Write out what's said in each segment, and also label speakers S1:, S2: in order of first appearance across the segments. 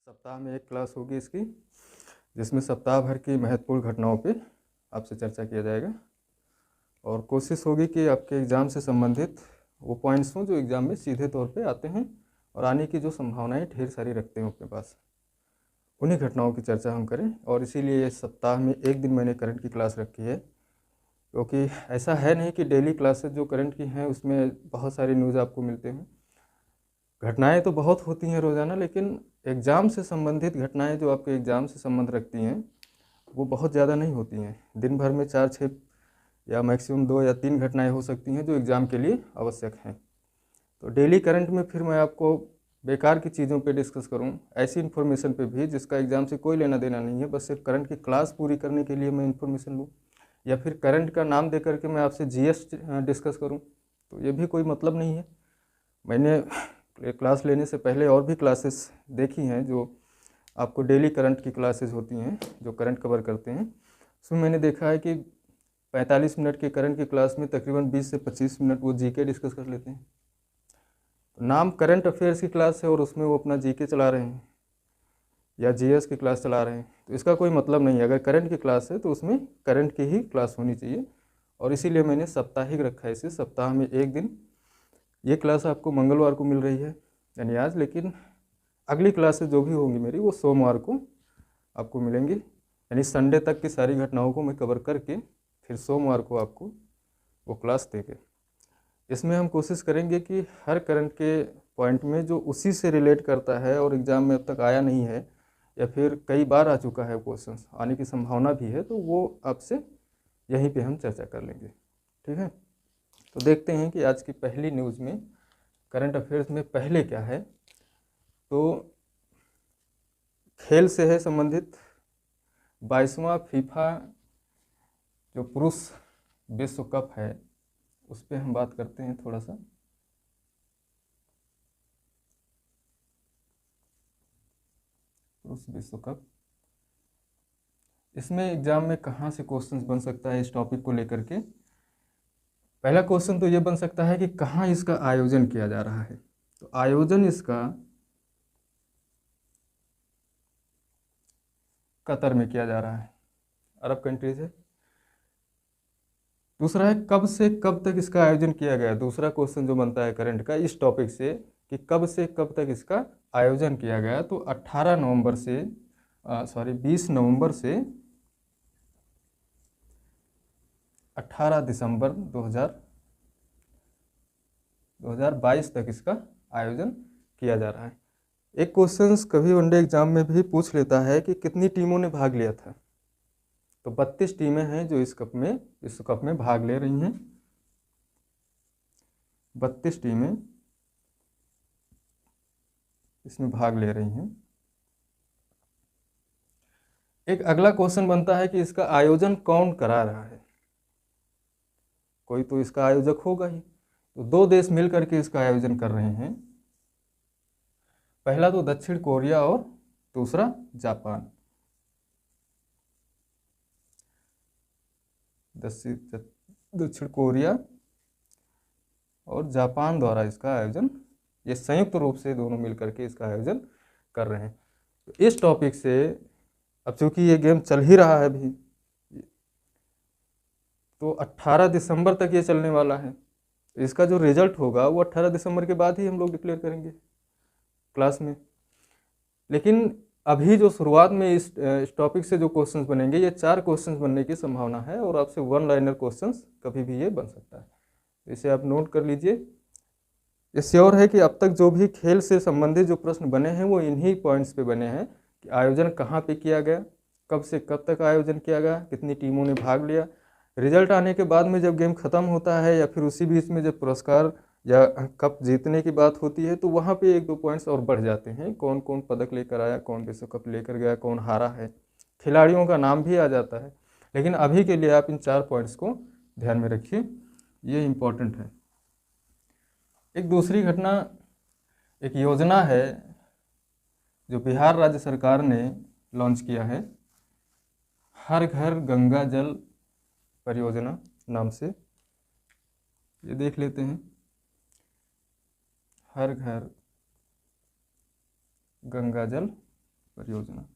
S1: सप्ताह में एक क्लास होगी इसकी, जिसमें सप्ताह भर की महत्वपूर्ण घटनाओं पे आपसे चर्चा किया जाएगा और कोशिश होगी कि आपके एग्ज़ाम से संबंधित वो पॉइंट्स हों जो एग्ज़ाम में सीधे तौर पे आते हैं और आने की जो संभावनाएं ढेर सारी रखते हैं अपने पास, उन्हीं घटनाओं की चर्चा हम करें। और इसीलिए ये सप्ताह में एक दिन मैंने करंट की क्लास रखी है, क्योंकि ऐसा है नहीं कि डेली क्लासेस जो करंट की हैं उसमें बहुत सारी न्यूज़ आपको मिलते हैं। घटनाएं तो बहुत होती हैं रोज़ाना, लेकिन एग्ज़ाम से संबंधित घटनाएं जो आपके एग्ज़ाम से संबंध रखती हैं वो बहुत ज़्यादा नहीं होती हैं। दिन भर में 4-6 या मैक्सिमम 2 या 3 घटनाएं हो सकती हैं जो एग्ज़ाम के लिए आवश्यक हैं। तो डेली करंट में फिर मैं आपको बेकार की चीज़ों पे डिस्कस करूं, ऐसी इन्फॉर्मेशन पे भी जिसका एग्ज़ाम से कोई लेना देना नहीं है, बस सिर्फ करंट की क्लास पूरी करने के लिए मैं इन्फॉर्मेशन लूँ, या फिर करंट का नाम दे करके मैं आपसे जीएस डिस्कस करूँ, तो ये भी कोई मतलब नहीं है। मैंने क्लास लेने से पहले और भी क्लासेस देखी हैं जो आपको डेली करंट की क्लासेस होती हैं जो करंट कवर करते हैं। उसमें मैंने देखा है कि 45 मिनट के करंट की क्लास में तकरीबन 20 से 25 मिनट वो जीके डिस्कस कर लेते हैं। तो नाम करंट अफेयर्स की क्लास है और उसमें वो अपना जीके चला रहे हैं या जीएस की क्लास चला रहे हैं, तो इसका कोई मतलब नहीं है। अगर करंट की क्लास है तो उसमें करंट की ही क्लास होनी चाहिए, और इसीलिए मैंने साप्ताहिक रखा है इसे। सप्ताह में एक दिन ये क्लास आपको मंगलवार को मिल रही है यानी आज, लेकिन अगली क्लासेस जो भी होंगी मेरी वो सोमवार को आपको मिलेंगी, यानी संडे तक की सारी घटनाओं को मैं कवर करके फिर सोमवार को आपको वो क्लास देंगे। इसमें हम कोशिश करेंगे कि हर करंट के पॉइंट में जो उसी से रिलेट करता है और एग्ज़ाम में अब तक आया नहीं है या फिर कई बार आ चुका है क्वेश्चन, आने की संभावना भी है, तो वो आपसे यहीं पे हम चर्चा कर लेंगे। ठीक है, तो देखते हैं कि आज की पहली न्यूज़ में करंट अफेयर्स में पहले क्या है। तो खेल से है संबंधित 22वां फीफा जो पुरुष विश्व कप है उस पर हम बात करते हैं थोड़ा सा। पुरुष विश्व कप, इसमें एग्जाम में कहाँ से क्वेश्चंस बन सकता है इस टॉपिक को लेकर के। पहला क्वेश्चन तो ये बन सकता है कि कहाँ इसका आयोजन किया जा रहा है। तो आयोजन इसका कतर में किया जा रहा है, अरब कंट्रीज है। दूसरा है कब से कब तक इसका आयोजन किया गया। दूसरा क्वेश्चन जो बनता है करंट का इस टॉपिक से कि कब से कब तक इसका आयोजन किया गया। तो 18 नवंबर से 20 नवंबर से 18 दिसंबर 2022 तक इसका आयोजन किया जा रहा है। एक क्वेश्चन कभी वनडे एग्जाम में भी पूछ लेता है कि कितनी टीमों ने भाग लिया था। तो 32 टीमें हैं जो इस विश्व कप में भाग ले रही हैं। 32 टीमें इसमें भाग ले रही हैं। एक अगला क्वेश्चन बनता है कि इसका आयोजन कौन करा रहा है। कोई तो इसका आयोजक होगा ही। तो 2 देश मिलकर के इसका आयोजन कर रहे हैं, पहला तो दक्षिण कोरिया और दूसरा जापान। दक्षिण कोरिया और जापान द्वारा इसका आयोजन, ये संयुक्त रूप से दोनों मिलकर के इसका आयोजन कर रहे हैं। तो इस टॉपिक से, अब चूंकि ये गेम चल ही रहा है अभी, तो 18 दिसंबर तक ये चलने वाला है। तो इसका जो रिजल्ट होगा वो 18 दिसंबर के बाद ही हम लोग डिक्लेयर करेंगे क्लास में। लेकिन अभी जो शुरुआत में इस टॉपिक से जो क्वेश्चंस बनेंगे, ये 4 क्वेश्चंस बनने की संभावना है और आपसे 1 लाइनर क्वेश्चंस कभी भी ये बन सकता है। इसे आप नोट कर लीजिए। ये श्योर है कि अब तक जो भी खेल से संबंधित जो प्रश्न बने हैं वो इन्हीं पॉइंट्स पे बने हैं कि आयोजन कहाँ पे किया गया, कब से कब तक आयोजन किया गया, कितनी टीमों ने भाग लिया। रिजल्ट आने के बाद में जब गेम ख़त्म होता है या फिर उसी बीच में जब पुरस्कार या कप जीतने की बात होती है तो वहाँ पे 1-2 पॉइंट्स और बढ़ जाते हैं। कौन कौन पदक लेकर आया, कौन विश्व कप लेकर गया, कौन हारा है, खिलाड़ियों का नाम भी आ जाता है। लेकिन अभी के लिए आप इन 4 पॉइंट्स को ध्यान में रखिए, ये इम्पोर्टेंट है। एक दूसरी घटना, एक योजना है जो बिहार राज्य सरकार ने लॉन्च किया है, हर घर गंगा जल परियोजना नाम से। ये देख लेते हैं, हर घर गंगा जल परियोजना।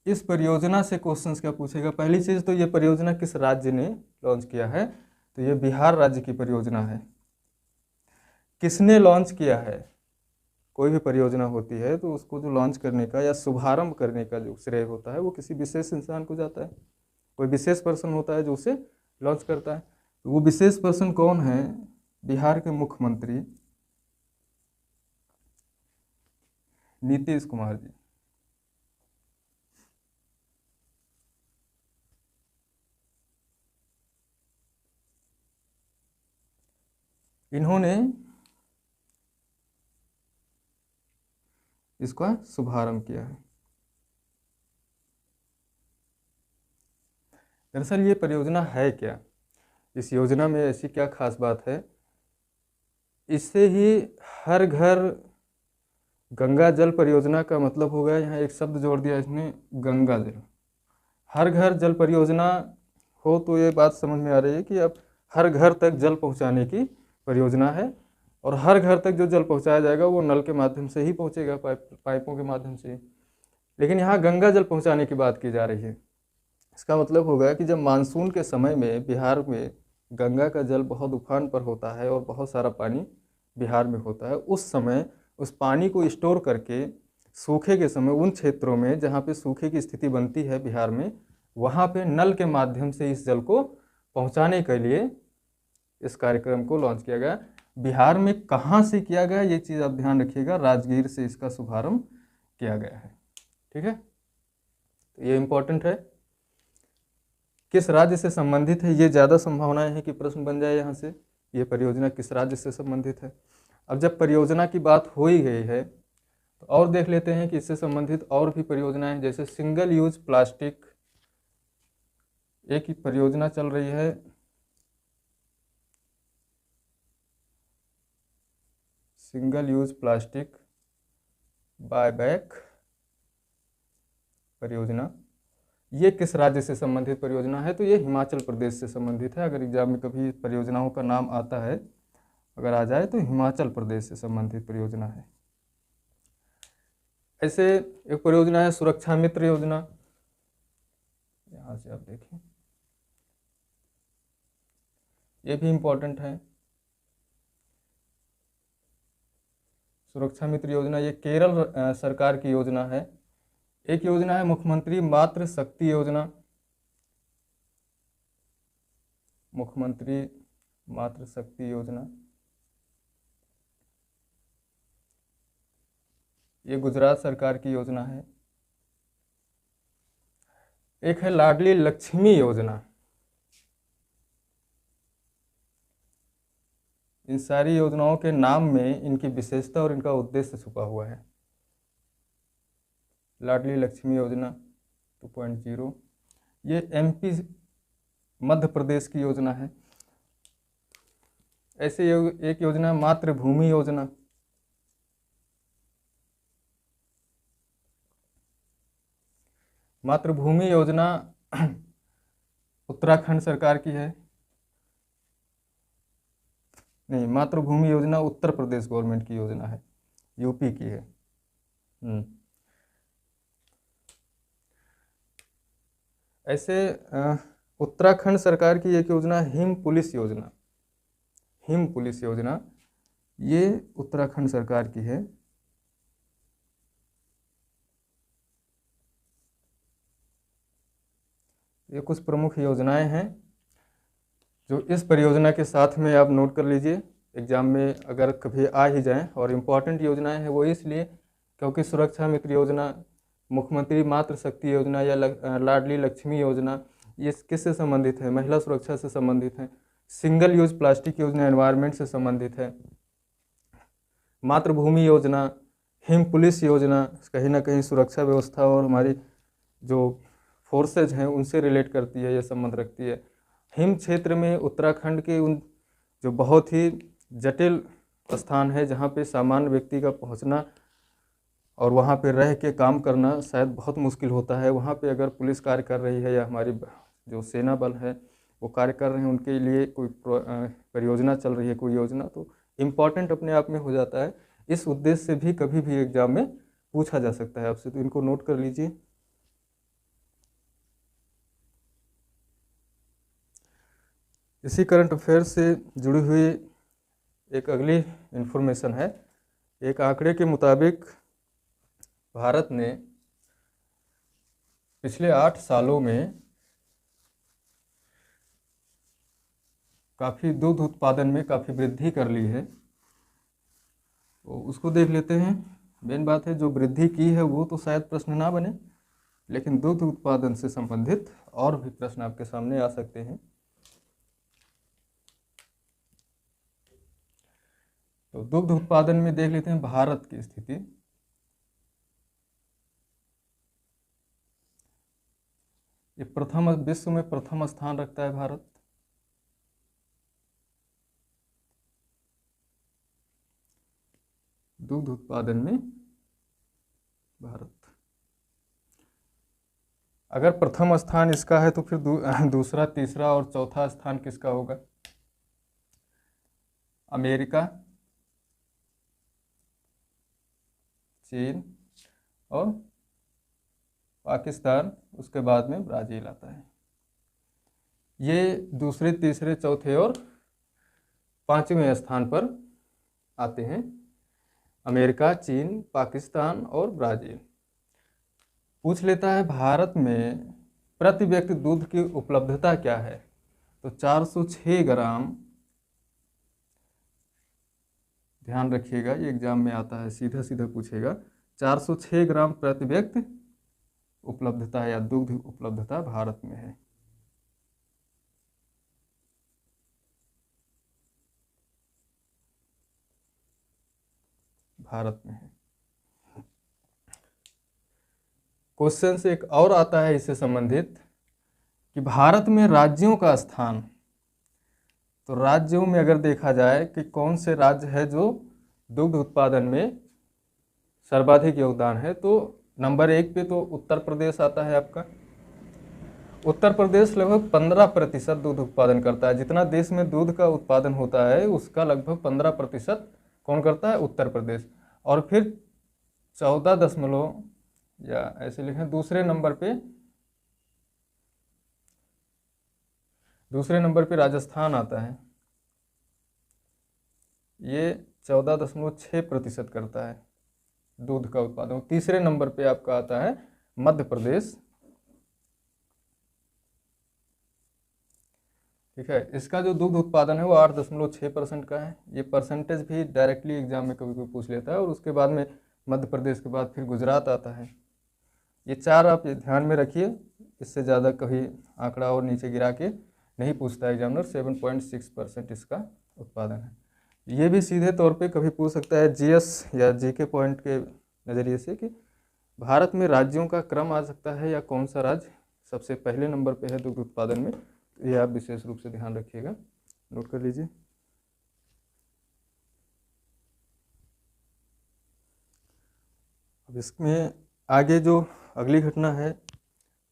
S1: इस परियोजना से क्वेश्चंस क्या पूछेगा? पहली चीज तो ये परियोजना किस राज्य ने लॉन्च किया है, तो ये बिहार राज्य की परियोजना है। किसने लॉन्च किया है? कोई भी परियोजना होती है तो उसको जो लॉन्च करने का या शुभारंभ करने का जो श्रेय होता है वो किसी विशेष इंसान को जाता है। कोई विशेष पर्सन होता है जो उसे लॉन्च करता है। तो वो विशेष पर्सन कौन है? बिहार के मुख्यमंत्री नीतीश कुमार जी। इन्होंने इसका शुभारंभ किया है। दरअसल ये परियोजना है क्या? इस योजना में ऐसी क्या खास बात है? इससे ही हर घर गंगा जल परियोजना का मतलब हो गया, यहाँ एक शब्द जोड़ दिया इसने, गंगा जल। हर घर जल परियोजना हो तो ये बात समझ में आ रही है कि अब हर घर तक जल पहुंचाने की परियोजना है, और हर घर तक जो जल पहुंचाया जाएगा वो नल के माध्यम से ही पहुंचेगा, पाइपों के माध्यम से। लेकिन यहाँ गंगा जल पहुंचाने की बात की जा रही है। इसका मतलब होगा कि जब मानसून के समय में बिहार में गंगा का जल बहुत उफान पर होता है और बहुत सारा पानी बिहार में होता है, उस समय उस पानी को स्टोर करके सूखे के समय उन क्षेत्रों में जहाँ पे सूखे की स्थिति बनती है बिहार में, वहाँ पे नल के माध्यम से इस जल को पहुँचाने के लिए इस कार्यक्रम को लॉन्च किया गया। बिहार में कहाँ से किया गया ये चीज़ आप ध्यान रखिएगा, राजगीर से इसका शुभारंभ किया गया है। ठीक है, तो ये इम्पोर्टेंट है। किस राज्य से संबंधित है, ये ज़्यादा संभावनाएं हैं कि प्रश्न बन जाए यहाँ से, ये परियोजना किस राज्य से संबंधित है। अब जब परियोजना की बात हो ही गई है तो और देख लेते हैं कि इससे संबंधित और भी परियोजनाएं, जैसे सिंगल यूज प्लास्टिक। एक ही परियोजना चल रही है, सिंगल यूज प्लास्टिक बायबैक परियोजना। ये किस राज्य से संबंधित परियोजना है? तो ये हिमाचल प्रदेश से संबंधित है। अगर एग्जाम में कभी परियोजनाओं का नाम आता है, अगर आ जाए, तो हिमाचल प्रदेश से संबंधित परियोजना है। ऐसे एक परियोजना है सुरक्षा मित्र योजना, यहाँ से आप देखें, ये भी इम्पोर्टेंट है। सुरक्षा मित्र योजना ये केरल सरकार की योजना है। एक योजना है मुख्यमंत्री मातृ शक्ति योजना, मुख्यमंत्री मातृ शक्ति योजना, ये गुजरात सरकार की योजना है। एक है लाडली लक्ष्मी योजना। इन सारी योजनाओं के नाम में इनकी विशेषता और इनका उद्देश्य छुपा हुआ है। लाडली लक्ष्मी योजना 2.0, ये MP मध्य प्रदेश की योजना है। ऐसे एक योजना मातृभूमि योजना, मातृभूमि योजना उत्तराखंड सरकार की है। नहीं, मातृभूमि योजना उत्तर प्रदेश गवर्नमेंट की योजना है, UP की है। ऐसे उत्तराखंड सरकार की एक योजना हिम पुलिस योजना, हिम पुलिस योजना, ये उत्तराखंड सरकार की है। ये कुछ प्रमुख योजनाएं हैं जो इस परियोजना के साथ में आप नोट कर लीजिए, एग्जाम में अगर कभी आ ही जाएं। और इम्पॉर्टेंट योजनाएं हैं वो इसलिए क्योंकि सुरक्षा मित्र योजना, मुख्यमंत्री मातृ शक्ति योजना या लाडली लक्ष्मी योजना, ये किससे संबंधित है? महिला सुरक्षा से संबंधित है। सिंगल यूज प्लास्टिक योजना एनवायरनमेंट से संबंधित है। मातृभूमि योजना, हिम पुलिस योजना कहीं ना कहीं सुरक्षा व्यवस्था और हमारी जो फोर्सेज हैं उनसे रिलेट करती है, ये संबंध रखती है। हिम क्षेत्र में उत्तराखंड के उन जो बहुत ही जटिल स्थान है जहाँ पे सामान्य व्यक्ति का पहुँचना और वहाँ पे रह के काम करना शायद बहुत मुश्किल होता है। वहाँ पे अगर पुलिस कार्य कर रही है या हमारी जो सेना बल है वो कार्य कर रहे हैं, उनके लिए कोई परियोजना चल रही है, कोई योजना, तो इम्पॉर्टेंट अपने आप में हो जाता है। इस उद्देश्य से भी कभी भी एग्जाम में पूछा जा सकता है आपसे, तो इनको नोट कर लीजिए। इसी करंट अफेयर से जुड़ी हुई एक अगली इन्फॉर्मेशन है। एक आंकड़े के मुताबिक भारत ने पिछले 8 सालों में काफ़ी दूध उत्पादन में काफ़ी वृद्धि कर ली है, तो उसको देख लेते हैं। मेन बात है, जो वृद्धि की है वो तो शायद प्रश्न ना बने, लेकिन दूध उत्पादन से संबंधित और भी प्रश्न आपके सामने आ सकते हैं। तो दुग्ध उत्पादन में देख लेते हैं भारत की स्थिति। ये प्रथम, विश्व में प्रथम स्थान रखता है भारत। दुग्ध उत्पादन में भारत, अगर प्रथम स्थान इसका है तो फिर दूसरा, तीसरा और चौथा स्थान किसका होगा? अमेरिका, चीन और पाकिस्तान, उसके बाद में ब्राज़ील आता है। ये दूसरे, तीसरे, चौथे और पांचवें स्थान पर आते हैं। अमेरिका, चीन, पाकिस्तान और ब्राज़ील। पूछ लेता है भारत में प्रति व्यक्ति दूध की उपलब्धता क्या है, तो 406 ग्राम। ध्यान रखिएगा, ये एग्जाम में आता है, सीधा सीधा पूछेगा। 406 ग्राम प्रति व्यक्ति उपलब्धता या दुग्ध उपलब्धता भारत में है। भारत में है। क्वेश्चन से एक और आता है इससे संबंधित कि भारत में राज्यों का स्थान। तो राज्यों में अगर देखा जाए कि कौन से राज्य है जो दुग्ध उत्पादन में सर्वाधिक योगदान है, तो नंबर 1 पे तो उत्तर प्रदेश आता है आपका। उत्तर प्रदेश लगभग 15% दूध उत्पादन करता है। जितना देश में दूध का उत्पादन होता है उसका लगभग 15% कौन करता है? उत्तर प्रदेश। और फिर 14 या ऐसे लिखें, दूसरे नंबर पे राजस्थान आता है। ये 14.6% करता है दूध का उत्पादन। तीसरे नंबर पे आपका आता है मध्य प्रदेश। ठीक है, इसका जो दुग्ध उत्पादन है वो 8.6% का है। ये परसेंटेज भी डायरेक्टली एग्जाम में कभी कोई पूछ लेता है। और उसके बाद में मध्य प्रदेश के बाद फिर गुजरात आता है। ये 4 आप ध्यान में रखिए, इससे ज़्यादा कभी आंकड़ा और नीचे गिरा के नहीं पूछता एग्जामिनर। 7.6% इसका उत्पादन है। ये भी सीधे तौर पे कभी पूछ सकता है जीएस या जीके पॉइंट के नज़रिए से कि भारत में राज्यों का क्रम आ सकता है या कौन सा राज्य सबसे पहले नंबर पे है दुग्ध उत्पादन में। ये आप विशेष रूप से ध्यान रखिएगा, नोट कर लीजिए। अब इसमें आगे जो अगली घटना है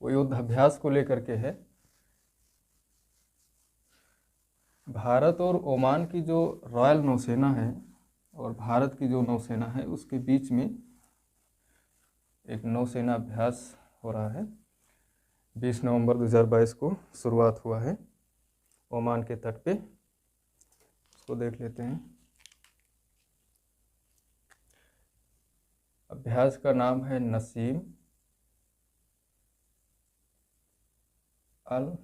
S1: वो युद्धाभ्यास को लेकर के है। भारत और ओमान की जो रॉयल नौसेना है और भारत की जो नौसेना है उसके बीच में एक नौसेना अभ्यास हो रहा है। 20 नवंबर 2022 को शुरुआत हुआ है ओमान के तट पे। उसको देख लेते हैं। अभ्यास का नाम है नसीम अल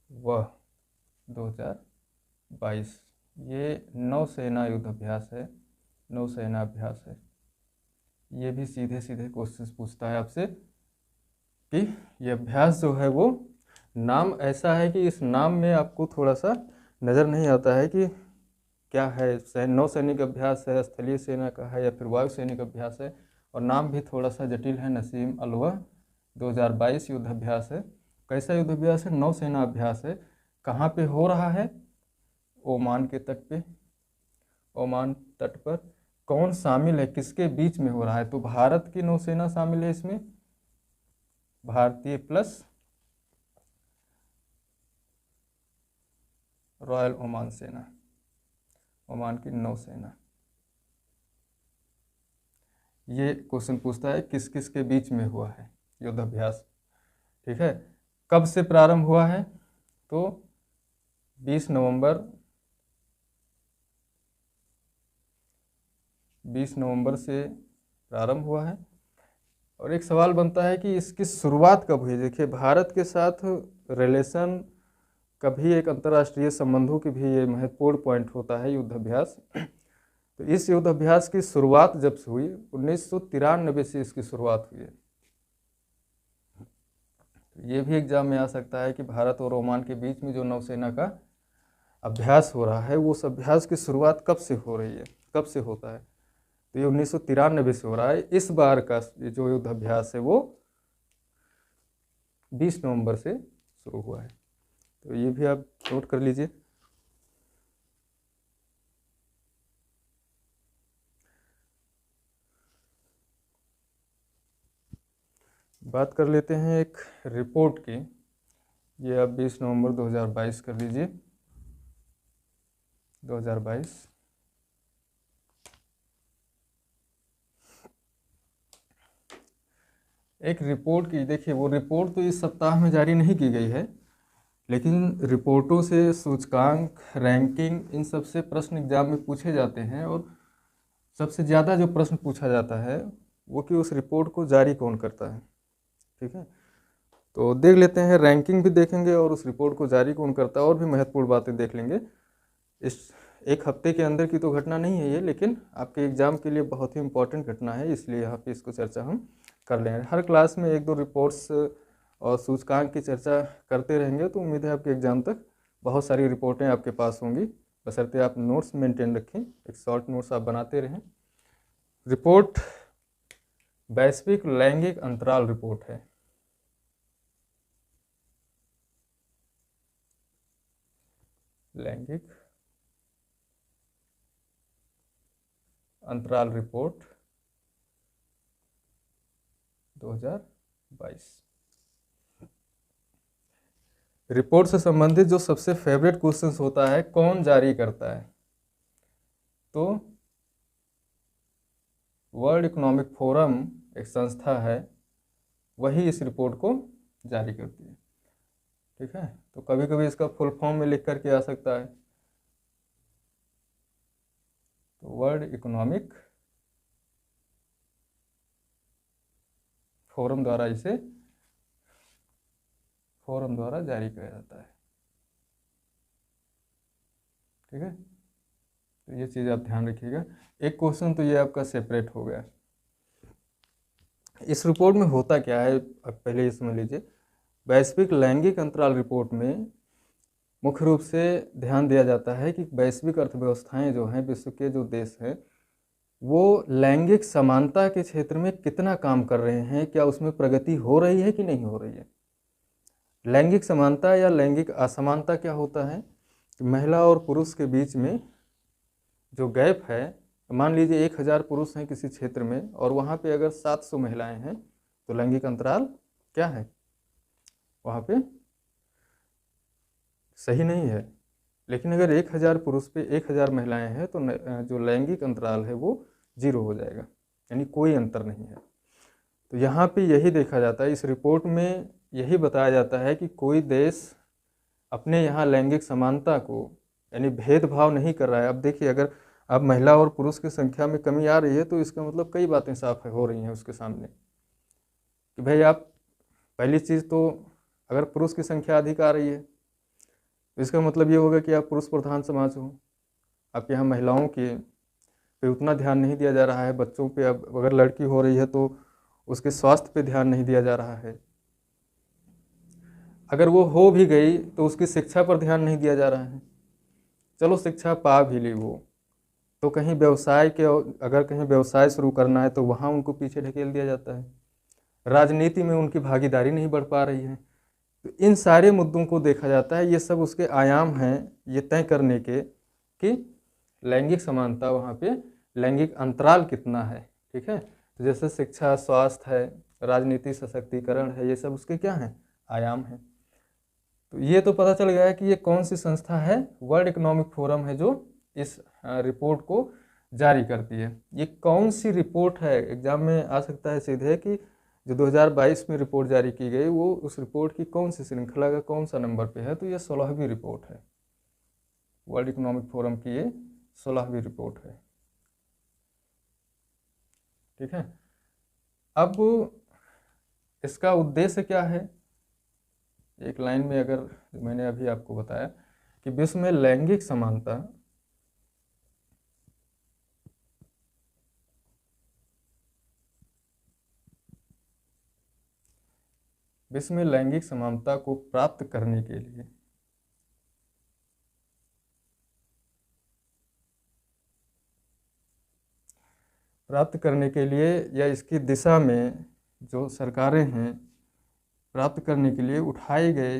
S1: वह 2022। ये नौसेना युद्ध अभ्यास है, नौसेना अभ्यास है। ये भी सीधे सीधे क्वेश्चन पूछता है आपसे कि ये अभ्यास जो है वो नाम ऐसा है कि इस नाम में आपको थोड़ा सा नज़र नहीं आता है कि क्या है। नौसैनिक अभ्यास है, स्थलीय सेना का है या फिर वायु सैनिक अभ्यास है। और नाम भी थोड़ा सा जटिल है, नसीम अलवा 2022 युद्ध अभ्यास है। कैसा युद्ध अभ्यास है? नौसेना अभ्यास है। कहाँ पे हो रहा है? ओमान के तट पे। ओमान तट पर कौन शामिल है, किसके बीच में हो रहा है? तो भारत की नौसेना शामिल है इसमें, भारतीय प्लस रॉयल ओमान सेना, ओमान की नौसेना। ये क्वेश्चन पूछता है किस किस के बीच में हुआ है युद्धाभ्यास। ठीक है, कब से प्रारंभ हुआ है? तो 20 नवंबर से प्रारंभ हुआ है। और एक सवाल बनता है कि इसकी शुरुआत कब हुई। देखिए, भारत के साथ रिलेशन कभी एक अंतर्राष्ट्रीय संबंधों की भी ये महत्वपूर्ण पॉइंट होता है युद्धाभ्यास। तो इस युद्धाभ्यास की शुरुआत जब से हुई 1993 से इसकी शुरुआत हुई है। तो ये भी एग्जाम में आ सकता है कि भारत और ओमान के बीच में जो नौसेना का अभ्यास हो रहा है, वो उस अभ्यास की शुरुआत कब से हो रही है, कब से होता है? तो ये 1993 से हो रहा है। इस बार का जो युद्धाभ्यास है वो 20 नवंबर से शुरू हुआ है। तो ये भी आप नोट कर लीजिए। बात कर लेते हैं एक रिपोर्ट की। ये आप 20 नवंबर 2022 कर लीजिए, 2022। एक रिपोर्ट की, देखिए वो रिपोर्ट तो इस सप्ताह में जारी नहीं की गई है, लेकिन रिपोर्टों से सूचकांक, रैंकिंग, इन सब से प्रश्न एग्जाम में पूछे जाते हैं। और सबसे ज़्यादा जो प्रश्न पूछा जाता है वो कि उस रिपोर्ट को जारी कौन करता है। ठीक है, तो देख लेते हैं, रैंकिंग भी देखेंगे और उस रिपोर्ट को जारी कौन करता है, और भी महत्वपूर्ण बातें देख लेंगे। इस एक हफ्ते के अंदर की तो घटना नहीं है ये, लेकिन आपके एग्जाम के लिए बहुत ही इंपॉर्टेंट घटना है, इसलिए यहाँ पे इसको चर्चा हम कर लेंगे। हर क्लास में एक दो रिपोर्ट्स और सूचकांक की चर्चा करते रहेंगे, तो उम्मीद है आपके एग्जाम तक बहुत सारी रिपोर्टें आपके पास होंगी, बशर्ते आप नोट्स मेंटेन रखें, एक शॉर्ट नोट्स आप बनाते रहें। रिपोर्ट वैश्विक लैंगिक अंतराल रिपोर्ट है। लैंगिक अंतराल रिपोर्ट 2022। रिपोर्ट से संबंधित जो सबसे फेवरेट क्वेश्चंस होता है, कौन जारी करता है? तो वर्ल्ड इकोनॉमिक फोरम एक संस्था है, वही इस रिपोर्ट को जारी करती है। ठीक है, तो कभी कभी इसका फुल फॉर्म में लिख करके आ सकता है। तो वर्ल्ड इकोनॉमिक फोरम द्वारा इसे जारी किया जाता है। ठीक है, तो ये चीज़ आप ध्यान रखिएगा। एक क्वेश्चन तो ये आपका सेपरेट हो गया। इस रिपोर्ट में होता क्या है, आप पहले ये समझ लीजिए। वैश्विक लैंगिक अंतराल रिपोर्ट में मुख्य रूप से ध्यान दिया जाता है कि वैश्विक अर्थव्यवस्थाएं जो हैं, विश्व के जो देश हैं, वो लैंगिक समानता के क्षेत्र में कितना काम कर रहे हैं, क्या उसमें प्रगति हो रही है कि नहीं हो रही है। लैंगिक समानता या लैंगिक असमानता क्या होता है कि महिला और पुरुष के बीच में जो गैप है, मान लीजिए 1000 पुरुष हैं किसी क्षेत्र में और वहाँ पे अगर 700 महिलाएं हैं, तो लैंगिक अंतराल क्या है, वहाँ पे सही नहीं है। लेकिन अगर 1000 पुरुष पे 1000 महिलाएं हैं, तो जो लैंगिक अंतराल है वो 0 हो जाएगा, यानी कोई अंतर नहीं है। तो यहाँ पे यही देखा जाता है, इस रिपोर्ट में यही बताया जाता है कि कोई देश अपने यहाँ लैंगिक समानता को, यानी भेदभाव नहीं कर रहा है। अब देखिए, अगर अब महिला और पुरुष की संख्या में कमी आ रही है, तो इसका मतलब कई बातें साफ हो रही हैं उसके सामने कि भाई, आप पहली चीज़ तो अगर पुरुष की संख्या अधिक आ रही है, तो इसका मतलब ये होगा कि आप पुरुष प्रधान समाज हो। आपके यहाँ महिलाओं के पे उतना ध्यान नहीं दिया जा रहा है, बच्चों पे, अब अगर लड़की हो रही है तो उसके स्वास्थ्य पे ध्यान नहीं दिया जा रहा है। अगर वो हो भी गई तो उसकी शिक्षा पर ध्यान नहीं दिया जा रहा है। चलो शिक्षा पा भी ली वो, तो कहीं व्यवसाय के, अगर कहीं व्यवसाय शुरू करना है तो वहाँ उनको पीछे ढकेल दिया जाता है। राजनीति में उनकी भागीदारी नहीं बढ़ पा रही है। तो इन सारे मुद्दों को देखा जाता है। ये सब उसके आयाम हैं ये तय करने के कि लैंगिक समानता, वहाँ पे लैंगिक अंतराल कितना है। ठीक है, तो जैसे शिक्षा, स्वास्थ्य है, राजनीति, सशक्तिकरण है, ये सब उसके क्या हैं, आयाम हैं। तो ये तो पता चल गया है कि ये कौन सी संस्था है, वर्ल्ड इकोनॉमिक फोरम है जो इस रिपोर्ट को जारी करती है। ये कौन सी रिपोर्ट है, एग्जाम में आ सकता है सीधे कि जो 2022 में रिपोर्ट जारी की गई वो उस रिपोर्ट की कौन सी श्रृंखला का कौन सा नंबर पे है, तो ये 16वीं रिपोर्ट है। वर्ल्ड इकोनॉमिक फोरम की ये 16वीं रिपोर्ट है। ठीक है, अब इसका उद्देश्य क्या है, एक लाइन में अगर मैंने अभी आपको बताया कि विश्व में लैंगिक समानता को प्राप्त करने के लिए या इसकी दिशा में जो सरकारें हैं प्राप्त करने के लिए उठाए गए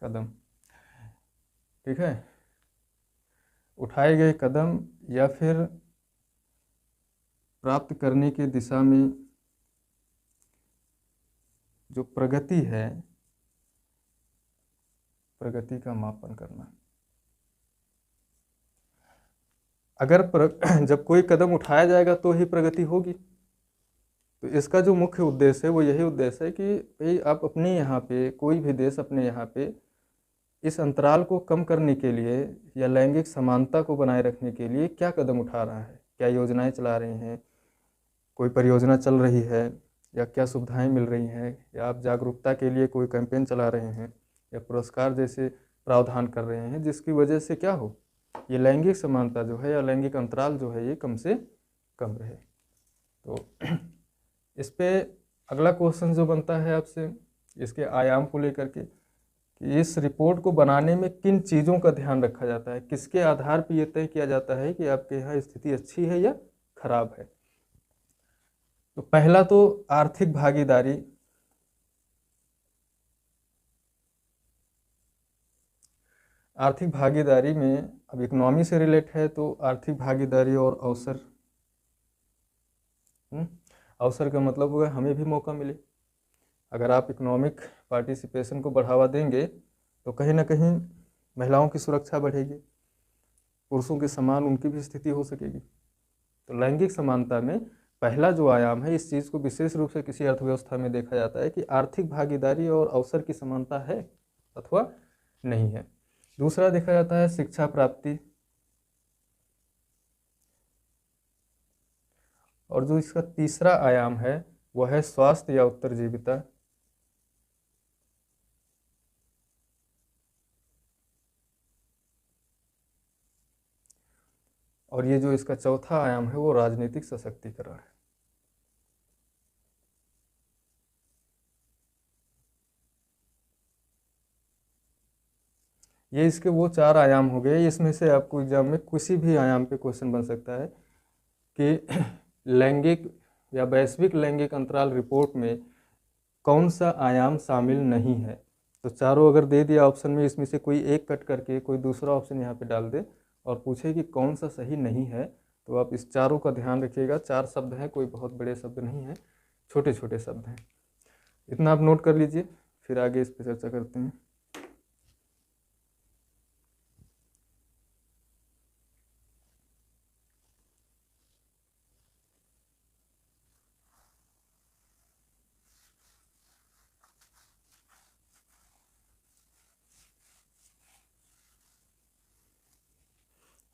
S1: कदम, ठीक है, उठाए गए कदम या फिर प्राप्त करने की दिशा में जो प्रगति है, प्रगति का मापन करना। अगर जब कोई कदम उठाया जाएगा तो ही प्रगति होगी। तो इसका जो मुख्य उद्देश्य है वो यही उद्देश्य है कि भाई आप अपने यहाँ पे, कोई भी देश अपने यहाँ पे इस अंतराल को कम करने के लिए या लैंगिक समानता को बनाए रखने के लिए क्या कदम उठा रहा है, क्या योजनाएं चला रहे हैं, कोई परियोजना चल रही है या क्या सुविधाएं मिल रही हैं, या आप जागरूकता के लिए कोई कैंपेन चला रहे हैं या पुरस्कार जैसे प्रावधान कर रहे हैं, जिसकी वजह से क्या हो, ये लैंगिक समानता जो है या लैंगिक अंतराल जो है ये कम से कम रहे। तो इस पे अगला क्वेश्चन जो बनता है आपसे इसके आयाम को लेकर के कि इस रिपोर्ट को बनाने में किन चीज़ों का ध्यान रखा जाता है, किसके आधार पर यह तय किया जाता है कि आपके यहाँ स्थिति अच्छी है या खराब है। तो पहला तो आर्थिक भागीदारी, आर्थिक भागीदारी में अब इकोनॉमी से रिलेट है तो आर्थिक भागीदारी और अवसर, अवसर का मतलब होगा हमें भी मौका मिले। अगर आप इकोनॉमिक पार्टिसिपेशन को बढ़ावा देंगे तो कहीं ना कहीं महिलाओं की सुरक्षा बढ़ेगी, पुरुषों के समान उनकी भी स्थिति हो सकेगी। तो लैंगिक समानता में पहला जो आयाम है, इस चीज़ को विशेष रूप से किसी अर्थव्यवस्था में देखा जाता है कि आर्थिक भागीदारी और अवसर की समानता है अथवा नहीं है। दूसरा देखा जाता है शिक्षा प्राप्ति, और जो इसका तीसरा आयाम है वह है स्वास्थ्य या उत्तरजीविता। और ये जो इसका चौथा आयाम है वो राजनीतिक सशक्तिकरण है। ये इसके वो 4 आयाम हो गए। इसमें से आपको एग्जाम में किसी भी आयाम पे क्वेश्चन बन सकता है कि लैंगिक या वैश्विक लैंगिक अंतराल रिपोर्ट में कौन सा आयाम शामिल नहीं है। तो चारों अगर दे दिया ऑप्शन में, इसमें से कोई एक कट करके कोई दूसरा ऑप्शन यहाँ पे डाल दे और पूछे कि कौन सा सही नहीं है, तो आप इस चारों का ध्यान रखिएगा। 4 शब्द हैं, कोई बहुत बड़े शब्द नहीं हैं, छोटे छोटे शब्द हैं। इतना आप नोट कर लीजिए, फिर आगे इस पर चर्चा करते हैं।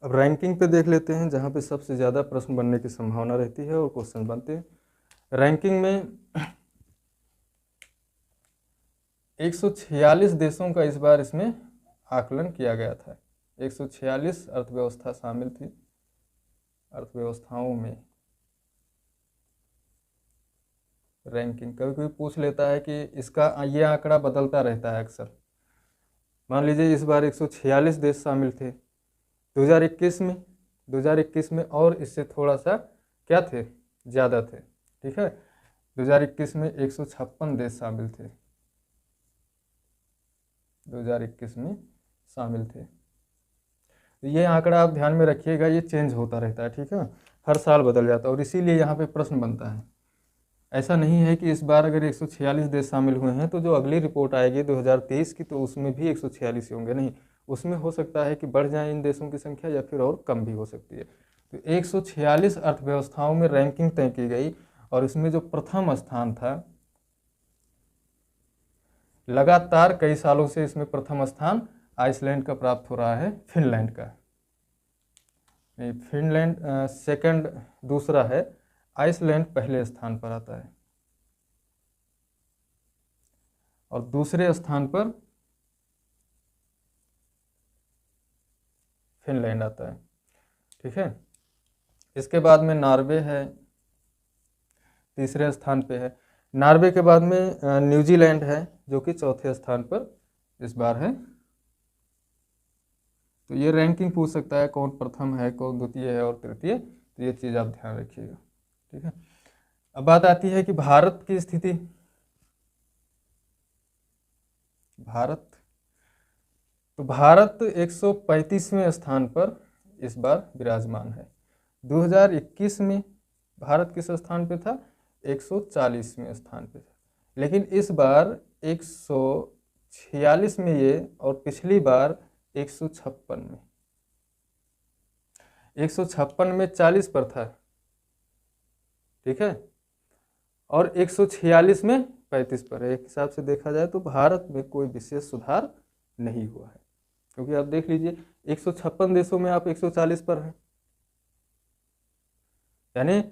S1: अब रैंकिंग पे देख लेते हैं, जहाँ पे सबसे ज़्यादा प्रश्न बनने की संभावना रहती है और क्वेश्चन बनते हैं। रैंकिंग में 146 देशों का इस बार इसमें आकलन किया गया था। 146 अर्थव्यवस्था शामिल थी। अर्थव्यवस्थाओं में रैंकिंग, कभी कभी पूछ लेता है कि इसका ये आंकड़ा बदलता रहता है अक्सर। मान लीजिए इस बार 146 देश शामिल थे 2021 में और इससे थोड़ा सा क्या थे, ज़्यादा थे। ठीक है, 2021 में 156 देश शामिल थे, 2021 में शामिल थे। तो ये आंकड़ा आप ध्यान में रखिएगा, ये चेंज होता रहता है। ठीक है, हर साल बदल जाता है और इसीलिए यहाँ पे प्रश्न बनता है। ऐसा नहीं है कि इस बार अगर 146 देश शामिल हुए हैं तो जो अगली रिपोर्ट आएगी 2023 की तो उसमें भी 146 होंगे, नहीं, उसमें हो सकता है कि बढ़ जाए इन देशों की संख्या या फिर और कम भी हो सकती है। तो 146 अर्थव्यवस्थाओं में रैंकिंग तय की गई और इसमें जो प्रथम स्थान था, लगातार कई सालों से इसमें प्रथम स्थान आइसलैंड का प्राप्त हो रहा है, फिनलैंड का नहीं, फिनलैंड सेकंड दूसरा है, आइसलैंड पहले स्थान पर आता है और दूसरे स्थान पर फिनलैंड आता है। ठीक है, इसके बाद में नॉर्वे है, तीसरे स्थान पे है। नॉर्वे के बाद में न्यूजीलैंड है जो कि चौथे स्थान पर इस बार है। तो ये रैंकिंग पूछ सकता है कौन प्रथम है, कौन द्वितीय है और तृतीय, तो ये चीज़ आप ध्यान रखिएगा। ठीक है, अब बात आती है कि भारत की स्थिति। भारत 135वें स्थान पर इस बार विराजमान है। 2021 में भारत किस स्थान पे था? 140वें स्थान पे था, लेकिन इस बार 146 में ये, और पिछली बार 156 में। 156 में 40 पर था, ठीक है, और 146 में 35 पर है। एक हिसाब से देखा जाए तो भारत में कोई विशेष सुधार नहीं हुआ है, क्योंकि आप देख लीजिए 156 देशों में आप 140 पर हैं, यानी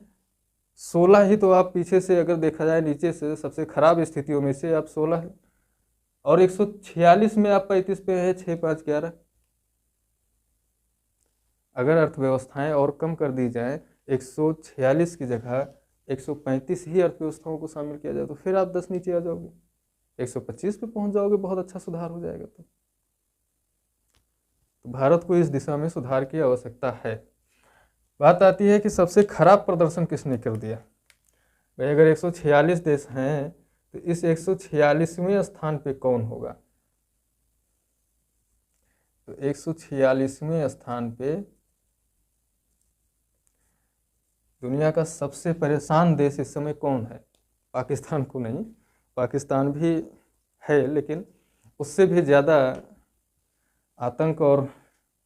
S1: 16 ही तो आप पीछे से अगर देखा जाए नीचे से सबसे खराब स्थितियों में से आप 16 है, और 146 में आप 35 पे है, 6 5 11। अगर अर्थव्यवस्थाएं और कम कर दी जाए, 146 की जगह 135 ही अर्थव्यवस्थाओं को शामिल किया जाए, तो फिर आप 10 नीचे आ जाओगे, 125 पे पहुंच जाओगे, बहुत अच्छा सुधार हो जाएगा। तो भारत को इस दिशा में सुधार की आवश्यकता है। बात आती है कि सबसे खराब प्रदर्शन किसने कर दिया। भाई अगर 146 देश हैं तो इस 146वें स्थान पे कौन होगा? तो 146वें स्थान पे दुनिया का सबसे परेशान देश इस समय कौन है? पाकिस्तान को नहीं, पाकिस्तान भी है, लेकिन उससे भी ज़्यादा आतंक और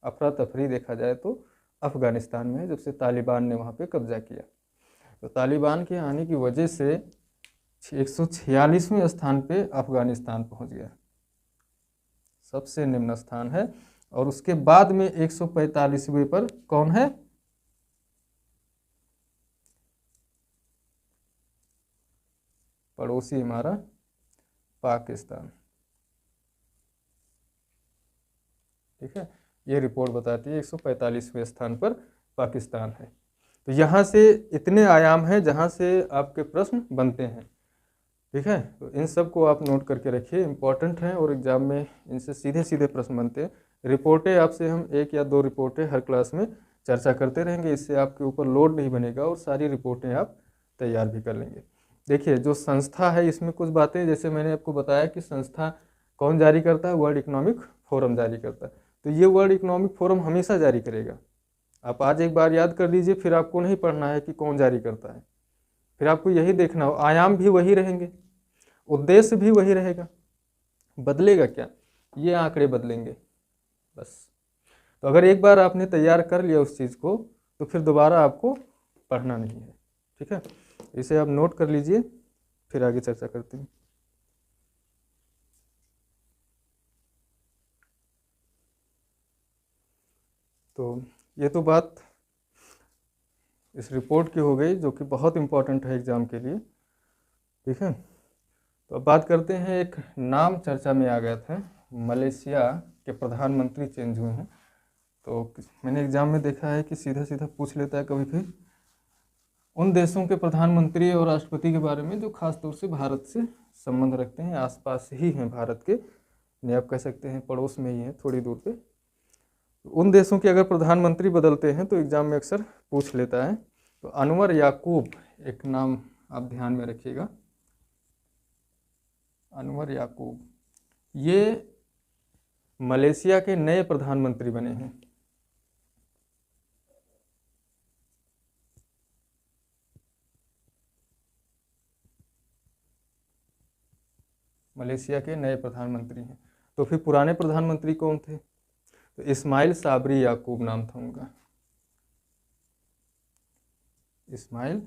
S1: अफरा तफरी देखा जाए तो अफ़गानिस्तान में है, जब से तालिबान ने वहाँ पे कब्जा किया। तो तालिबान के आने की वजह से 146वें स्थान पे अफ़गानिस्तान पहुँच गया, सबसे निम्न स्थान है। और उसके बाद में 145वें पर कौन है? पड़ोसी हमारा पाकिस्तान। ठीक है, ये रिपोर्ट बताती है 145वें स्थान पर पाकिस्तान है। तो यहाँ से इतने आयाम हैं जहाँ से आपके प्रश्न बनते हैं। ठीक है, तो इन सब को आप नोट करके रखिए, इंपॉर्टेंट हैं और एग्जाम में इनसे सीधे सीधे प्रश्न बनते हैं। रिपोर्टें आपसे हम 1 या 2 रिपोर्टें हर क्लास में चर्चा करते रहेंगे, इससे आपके ऊपर लोड नहीं बनेगा और सारी रिपोर्टें आप तैयार भी कर लेंगे। देखिए जो संस्था है, इसमें कुछ बातें, जैसे मैंने आपको बताया कि संस्था कौन जारी करता है? वर्ल्ड इकोनॉमिक फोरम जारी करता है। तो ये वर्ल्ड इकोनॉमिक फोरम हमेशा जारी करेगा। आप आज एक बार याद कर लीजिए, फिर आपको नहीं पढ़ना है कि कौन जारी करता है, फिर आपको यही देखना हो। आयाम भी वही रहेंगे, उद्देश्य भी वही रहेगा, बदलेगा क्या? ये आंकड़े बदलेंगे बस। तो अगर एक बार आपने तैयार कर लिया उस चीज़ को, तो फिर दोबारा आपको पढ़ना नहीं है। ठीक है, इसे आप नोट कर लीजिए, फिर आगे चर्चा करते हैं। तो ये तो बात इस रिपोर्ट की हो गई, जो कि बहुत इम्पोर्टेंट है एग्ज़ाम के लिए। ठीक है, तो अब बात करते हैं, एक नाम चर्चा में आ गया था, मलेशिया के प्रधानमंत्री चेंज हुए हैं। तो मैंने एग्ज़ाम में देखा है कि सीधा सीधा पूछ लेता है कभी भी उन देशों के प्रधानमंत्री और राष्ट्रपति के बारे में जो खास तौर से भारत से संबंध रखते हैं, आसपास ही हैं भारत के, नहीं आप कह सकते हैं पड़ोस में ही हैं, थोड़ी दूर पे। उन देशों के अगर प्रधानमंत्री बदलते हैं तो एग्ज़ाम में अक्सर पूछ लेता है। तो अनवर याकूब एक नाम आप ध्यान में रखिएगा, अनवर याकूब, ये मलेशिया के नए प्रधानमंत्री बने हैं। मलेशिया के नए प्रधानमंत्री हैं। तो फिर पुराने प्रधानमंत्री कौन थे? तो इस्माइल साबरी याकूब नाम था उनका, इस्माइल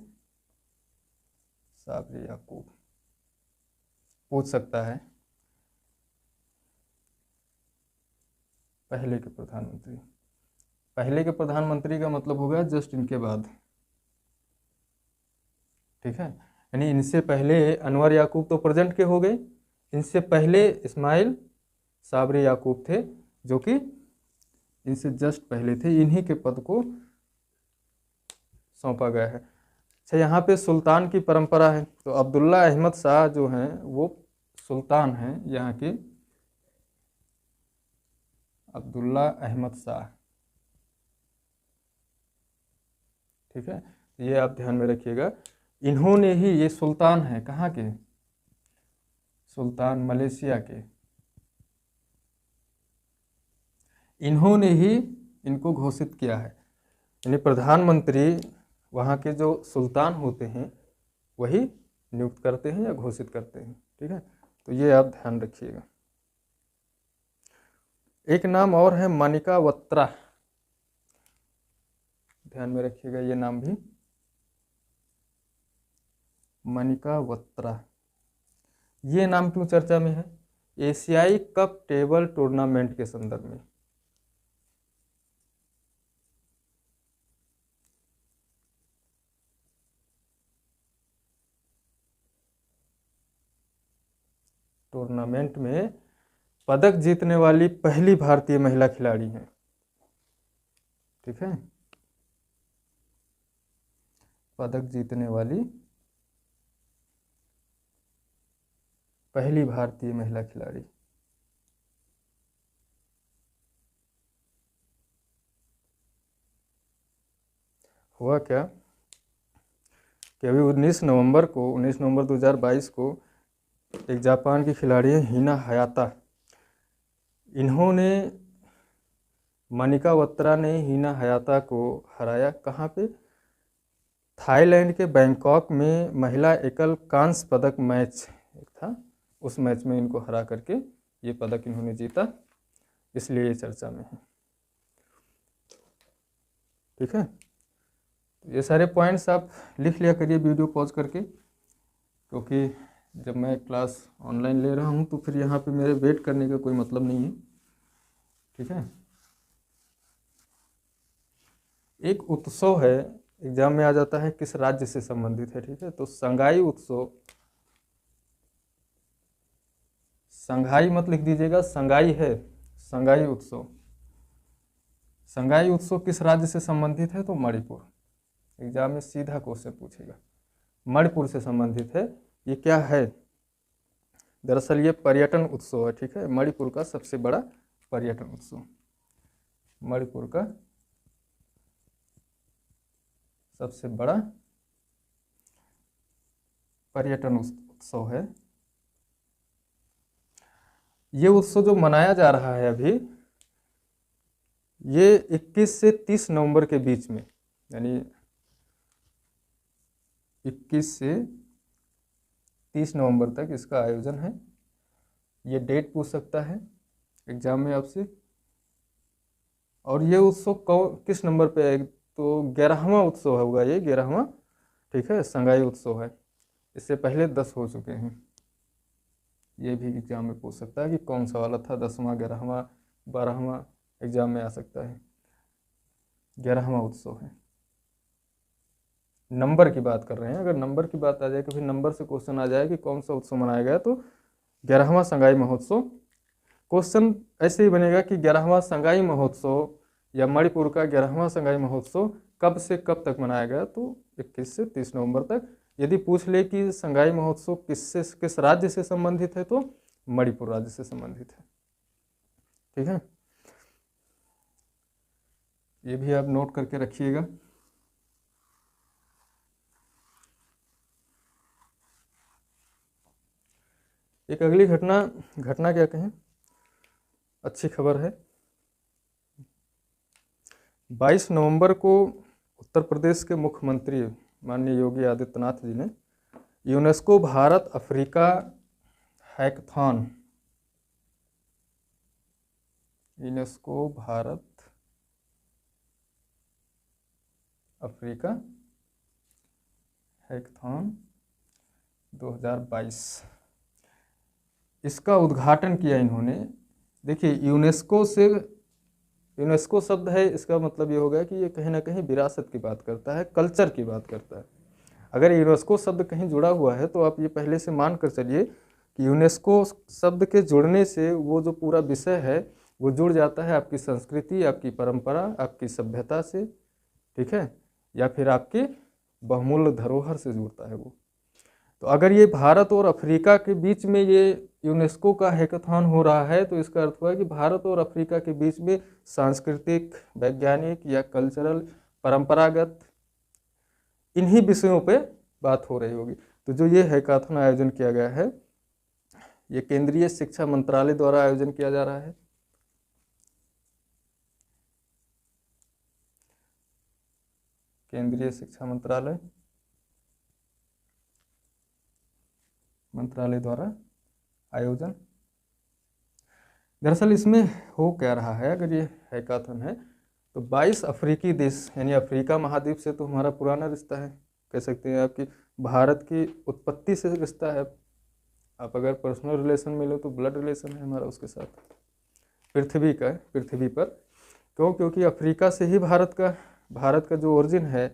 S1: साबरी याकूब। पूछ सकता है पहले के प्रधानमंत्री। पहले के प्रधानमंत्री का मतलब होगा जस्ट इनके बाद, ठीक है। यानी इनसे पहले अनवर याकूब तो प्रेजेंट के हो गए, इनसे पहले इस्माइल साबरी याकूब थे जो कि इनसे जस्ट पहले थे, इन्हीं के पद को सौंपा गया है। अच्छा, यहाँ पे सुल्तान की परंपरा है, तो अब्दुल्ला अहमद शाह जो हैं वो सुल्तान हैं यहाँ के, अब्दुल्ला अहमद शाह, ठीक है। ये आप ध्यान में रखिएगा, इन्होंने ही, ये सुल्तान है कहाँ के, सुल्तान मलेशिया के, इन्होंने ही इनको घोषित किया है। यानी प्रधानमंत्री वहाँ के जो सुल्तान होते हैं वही नियुक्त करते हैं या घोषित करते हैं, ठीक है। तो ये आप ध्यान रखिएगा। एक नाम और है मानिका वत्रा, ध्यान में रखिएगा ये नाम भी, मानिका वत्रा। ये नाम क्यों चर्चा में है, एशियाई कप टेबल टूर्नामेंट के संदर्भ में। टूर्नामेंट में पदक जीतने वाली पहली भारतीय महिला खिलाड़ी हैं, ठीक है। पदक जीतने वाली पहली भारतीय महिला खिलाड़ी। हुआ क्या कि अभी 19 नवंबर 2022 को एक जापान की खिलाड़ी है हिना हयाता, इन्होंने, मनिका वत्रा ने हिना हयाता को हराया। कहाँ पे, थाईलैंड के बैंकॉक में महिला एकल कांस्य पदक मैच एक था, उस मैच में इनको हरा करके ये पदक इन्होंने जीता, इसलिए ये चर्चा में है, ठीक है। ये सारे पॉइंट्स आप लिख लिया करिए वीडियो पॉज करके, क्योंकि जब मैं क्लास ऑनलाइन ले रहा हूँ तो फिर यहाँ पे मेरे वेट करने का कोई मतलब नहीं है, ठीक है। एक उत्सव है, एग्जाम में आ जाता है किस राज्य से संबंधित है, ठीक है। तो संगाई उत्सव, संघाई मत लिख दीजिएगा, संगाई है, संगाई उत्सव। संगाई उत्सव किस राज्य से संबंधित है, तो मणिपुर। एग्जाम में सीधा क्वेश्चन पूछेगा, मणिपुर से संबंधित है। ये क्या है, दरअसल ये पर्यटन उत्सव है, ठीक है। मणिपुर का सबसे बड़ा पर्यटन उत्सव, मणिपुर का सबसे बड़ा पर्यटन उत्सव है। ये उत्सव जो मनाया जा रहा है अभी, ये 21 से 30 नवंबर के बीच में, यानी 21 से 30 नवंबर तक इसका आयोजन है। ये डेट पूछ सकता है एग्जाम में आपसे। और ये उत्सव किस नंबर पे है, तो 11वां उत्सव होगा ये, 11वां, ठीक है, संगाई उत्सव है। इससे पहले 10 हो चुके हैं। ये भी एग्जाम में पूछ सकता है कि कौन सा वाला था, 10वां, 11वां, 12वां, एग्जाम में आ सकता है। 11वां उत्सव है। नंबर की बात कर रहे हैं, अगर नंबर की बात आ जाए, कभी नंबर से क्वेश्चन आ जाए कि कौन सा उत्सव मनाया गया, तो 11वां संगाई महोत्सव। क्वेश्चन ऐसे ही बनेगा कि 11वां संगाई महोत्सव या मणिपुर का 11वां संगाई महोत्सव कब से कब तक मनाया गया, तो 21 से 30 नवंबर तक। यदि पूछ ले कि संगाई महोत्सव किस राज्य से संबंधित है, तो मणिपुर राज्य से संबंधित है, ठीक है। ये भी आप नोट करके रखिएगा। एक अगली घटना क्या कहें, अच्छी खबर है। 22 नवंबर को उत्तर प्रदेश के मुख्यमंत्री माननीय योगी आदित्यनाथ जी ने UNESCO Bharat Africa hackathon, UNESCO Bharat Africa hackathon 2022, इसका उद्घाटन किया इन्होंने। देखिए यूनेस्को शब्द है, इसका मतलब ये हो गया कि ये कहीं ना कहीं विरासत की बात करता है, कल्चर की बात करता है। अगर यूनेस्को शब्द कहीं जुड़ा हुआ है तो आप ये पहले से मान कर चलिए कि यूनेस्को शब्द के जुड़ने से वो जो पूरा विषय है वो जुड़ जाता है आपकी संस्कृति, आपकी परंपरा, आपकी सभ्यता से, ठीक है, या फिर आपके बहुमूल्य धरोहर से जुड़ता है वो। तो अगर ये भारत और अफ्रीका के बीच में ये यूनेस्को का हैकाथॉन हो रहा है तो इसका अर्थ हुआ कि भारत और अफ्रीका के बीच में सांस्कृतिक, वैज्ञानिक या कल्चरल, परंपरागत इन्हीं विषयों पे बात हो रही होगी। तो जो ये हैकाथॉन आयोजन किया गया है ये केंद्रीय शिक्षा मंत्रालय द्वारा आयोजन किया जा रहा है। केंद्रीय शिक्षा मंत्रालय द्वारा आयोजन। दरअसल इसमें हो क्या रहा है, अगर ये हैकाथॉन है तो 22 अफ्रीकी देश, यानी अफ्रीका महाद्वीप से तो हमारा पुराना रिश्ता है, कह सकते हैं आपकी भारत की उत्पत्ति से रिश्ता है। आप अगर पर्सनल रिलेशन में लो तो ब्लड रिलेशन है हमारा उसके साथ, पृथ्वी पर। क्यों? क्योंकि अफ्रीका से ही भारत का जो ओरिजिन है,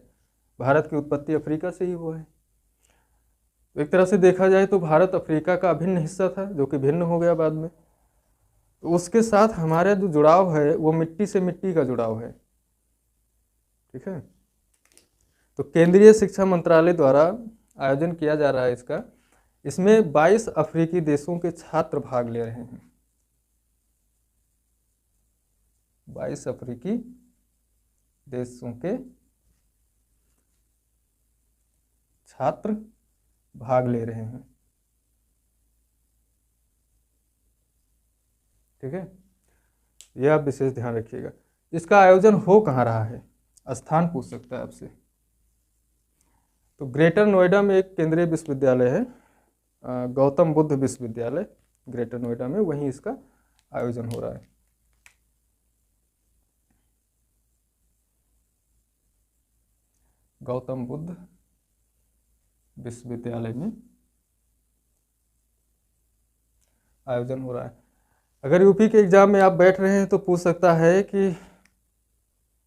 S1: भारत की उत्पत्ति अफ्रीका से ही हुआ है। तो एक तरह से देखा जाए तो भारत अफ्रीका का अभिन्न हिस्सा था जो कि भिन्न हो गया बाद में। तो उसके साथ हमारा जो जुड़ाव है वो मिट्टी से मिट्टी का जुड़ाव है, ठीक है। तो केंद्रीय शिक्षा मंत्रालय द्वारा आयोजन किया जा रहा है इसका। इसमें 22 अफ्रीकी देशों के छात्र भाग ले रहे हैं। 22 अफ्रीकी देशों के छात्र भाग ले रहे हैं, ठीक है। यह आप विशेष ध्यान रखिएगा। इसका आयोजन हो कहाँ रहा है, स्थान पूछ सकता है आपसे। तो ग्रेटर नोएडा में एक केंद्रीय विश्वविद्यालय है, गौतम बुद्ध विश्वविद्यालय, ग्रेटर नोएडा में, वहीं इसका आयोजन हो रहा है। गौतम बुद्ध विश्वविद्यालय में आयोजन हो रहा है। अगर यूपी के एग्जाम में आप बैठ रहे हैं तो पूछ सकता है कि